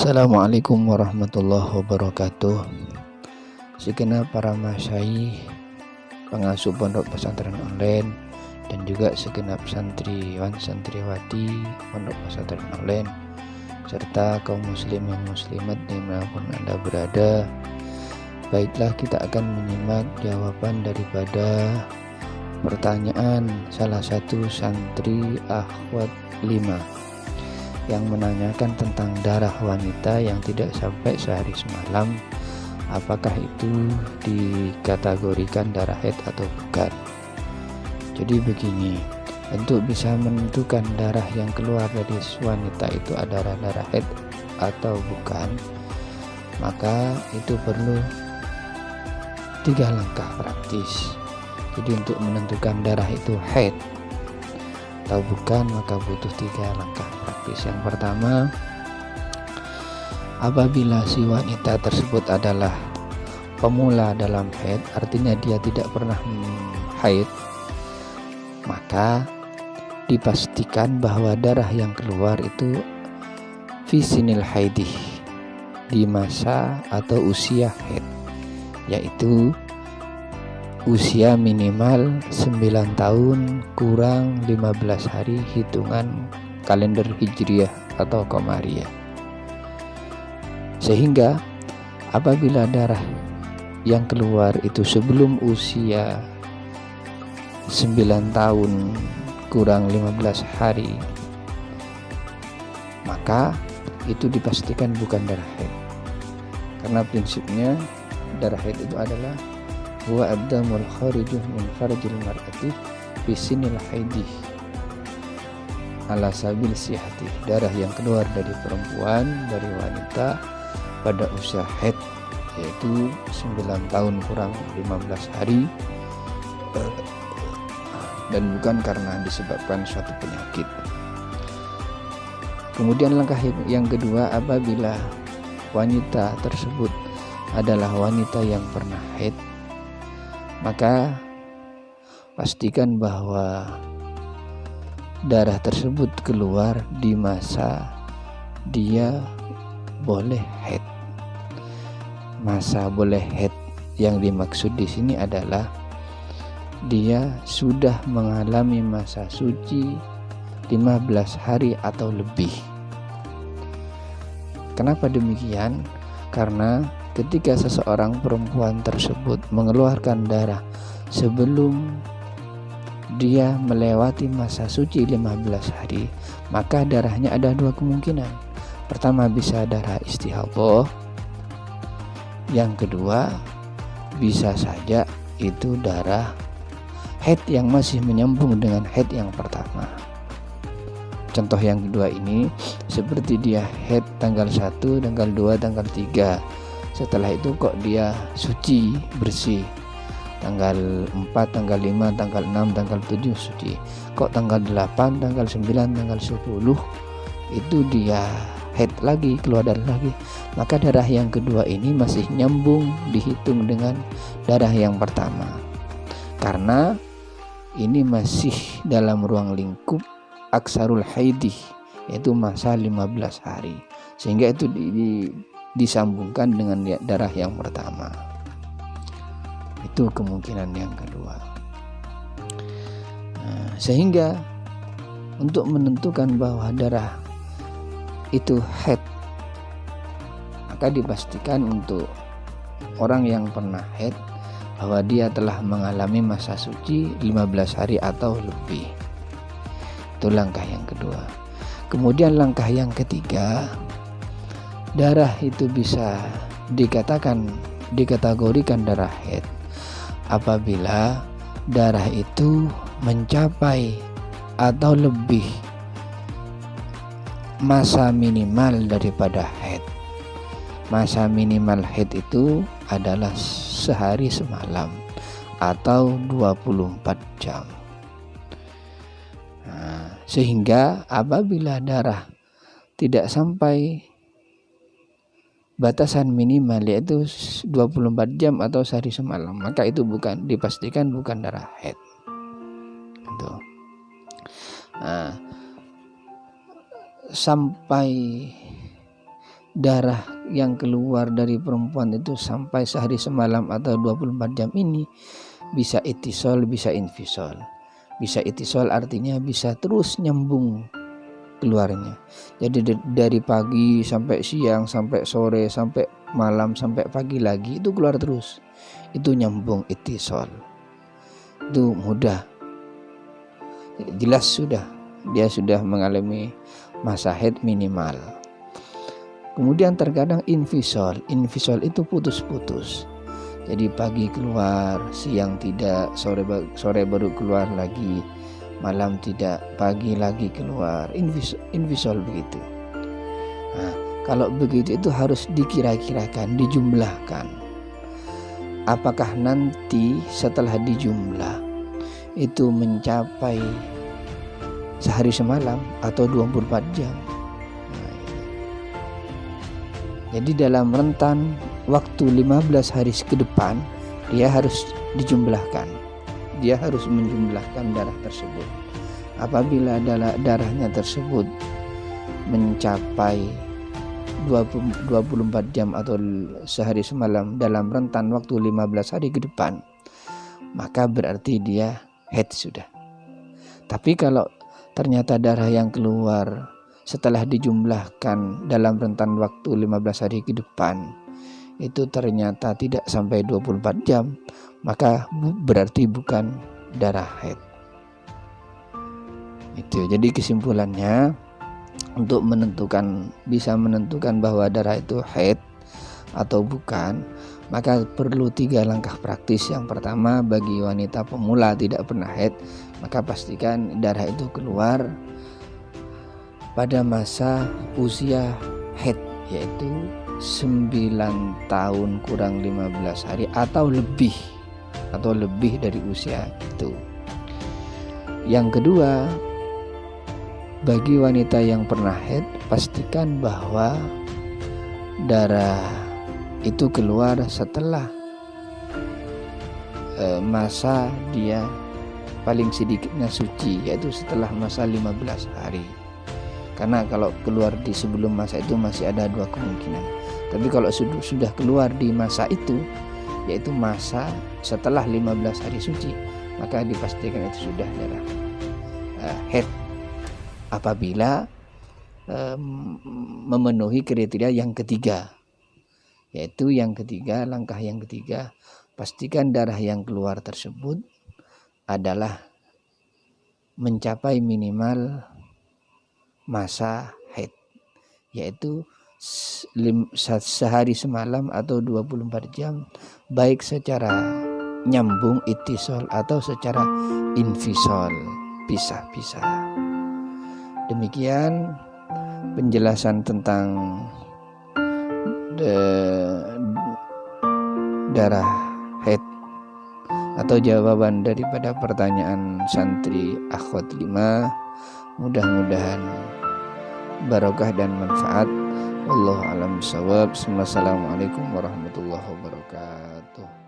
Assalamualaikum warahmatullahi wabarakatuh. Segenap para masyayikh, pengasuh pondok pesantren online, dan juga segenap santriwan santriwati pondok pesantren online, serta kaum muslim dan muslimat dimanapun Anda berada. Baiklah, kita akan menyimak jawaban daripada pertanyaan salah satu santri akhwat 5 yang menanyakan tentang darah wanita yang tidak sampai sehari semalam, apakah itu dikategorikan darah haid atau bukan. Jadi begini, untuk bisa menentukan darah yang keluar dari wanita itu adalah darah haid atau bukan, maka itu perlu 3 langkah praktis. Jadi untuk menentukan darah itu haid atau bukan, maka butuh 3 langkah praktis. Yang pertama, apabila si wanita tersebut adalah pemula dalam haid, artinya dia tidak pernah haid, maka dipastikan bahwa darah yang keluar itu fisinil haidih, di masa atau usia haid, yaitu usia minimal 9 tahun kurang 15 hari hitungan kalender hijriah atau qamariyah. Sehingga apabila darah yang keluar itu sebelum usia 9 tahun kurang 15 hari, maka itu dipastikan bukan darah haid. Karena prinsipnya darah haid itu adalah huwa ad-damul kharijuh min farjil mar'ati fi sinil haidih ala sabil sihati, darah yang keluar dari perempuan, dari wanita pada usia haid, yaitu 9 tahun kurang 15 hari, dan bukan karena disebabkan suatu penyakit. Kemudian langkah yang kedua, apabila wanita tersebut adalah wanita yang pernah haid, maka pastikan bahwa darah tersebut keluar di masa dia boleh haid. Masa boleh haid yang dimaksud di sini adalah dia sudah mengalami masa suci 15 hari atau lebih. Kenapa demikian? Karena ketika seseorang perempuan tersebut mengeluarkan darah sebelum dia melewati masa suci 15 hari, maka darahnya ada 2 kemungkinan. Pertama, bisa darah istihadah. Yang kedua, bisa saja itu darah haid yang masih menyambung dengan haid yang pertama. Contoh yang kedua ini seperti dia haid tanggal 1, tanggal 2, tanggal 3. Setelah itu kok dia suci, bersih. Tanggal 4, tanggal 5, tanggal 6, tanggal 7 suci. Kok tanggal 8, tanggal 9, tanggal 10 itu dia haid lagi, keluar darah lagi. Maka darah yang kedua ini masih nyambung, dihitung dengan darah yang pertama. Karena ini masih dalam ruang lingkup aksarul haidih, yaitu masa 15 hari. Sehingga itu disambungkan dengan darah yang pertama. Itu kemungkinan yang kedua. Sehingga untuk menentukan bahwa darah itu haid, maka dipastikan untuk orang yang pernah haid bahwa dia telah mengalami masa suci 15 hari atau lebih. Itu langkah yang kedua. Kemudian langkah yang ketiga, darah itu bisa dikategorikan darah haid apabila darah itu mencapai atau lebih masa minimal daripada haid. Masa minimal haid itu adalah sehari semalam atau 24 jam. Sehingga apabila darah tidak sampai batasan minimal, yaitu 24 jam atau sehari semalam, maka itu dipastikan bukan darah haid. Sampai darah yang keluar dari perempuan itu sampai sehari semalam atau 24 jam ini bisa itisol, bisa infisol. Bisa itisol artinya bisa terus nyambung keluarnya. Jadi dari pagi sampai siang, sampai sore, sampai malam, sampai pagi lagi itu keluar terus. Itu nyambung itisol. Itu mudah. Jelas dia sudah mengalami masa haid minimal. Kemudian terkadang infisol itu putus-putus. Jadi pagi keluar, siang tidak, sore baru keluar lagi, malam tidak, pagi lagi keluar. Infisol begitu. Nah, kalau begitu itu harus dikira-kirakan, dijumlahkan. Apakah nanti setelah dijumlah itu mencapai sehari semalam atau 24 jam? Jadi dalam rentan waktu 15 hari ke depan dia harus dijumlahkan. Dia harus menjumlahkan darah tersebut. Apabila darahnya tersebut mencapai 24 jam atau sehari semalam dalam rentan waktu 15 hari ke depan, maka berarti dia haid sudah. Tapi kalau ternyata darah yang keluar setelah dijumlahkan dalam rentan waktu 15 hari ke depan itu ternyata tidak sampai 24 jam, maka berarti bukan darah haid. Itu. Jadi kesimpulannya, untuk bisa menentukan bahwa darah itu haid atau bukan, maka perlu 3 langkah praktis. Yang pertama, bagi wanita pemula tidak pernah haid, maka pastikan darah itu keluar pada masa usia haid, yaitu 9 tahun kurang 15 hari atau lebih dari usia itu. Yang kedua, bagi wanita yang pernah haid, pastikan bahwa darah itu keluar setelah masa dia paling sedikitnya suci, yaitu setelah masa 15 hari. Karena kalau keluar di sebelum masa itu masih ada 2 kemungkinan. Tapi kalau sudah keluar di masa itu, yaitu masa setelah 15 hari suci, maka dipastikan itu sudah darah haid. Apabila memenuhi kriteria yang ketiga, yaitu langkah yang ketiga, pastikan darah yang keluar tersebut adalah mencapai minimal masa haid, yaitu sehari semalam atau 24 jam, baik secara nyambung itisol atau secara infisol, pisah-pisah. Demikian penjelasan tentang darah haid atau jawaban daripada pertanyaan santri akhwat 5. Mudah-mudahan barokah dan manfaat. Wallahu a'lam bishawab. Wassalamualaikum warahmatullahi wabarakatuh.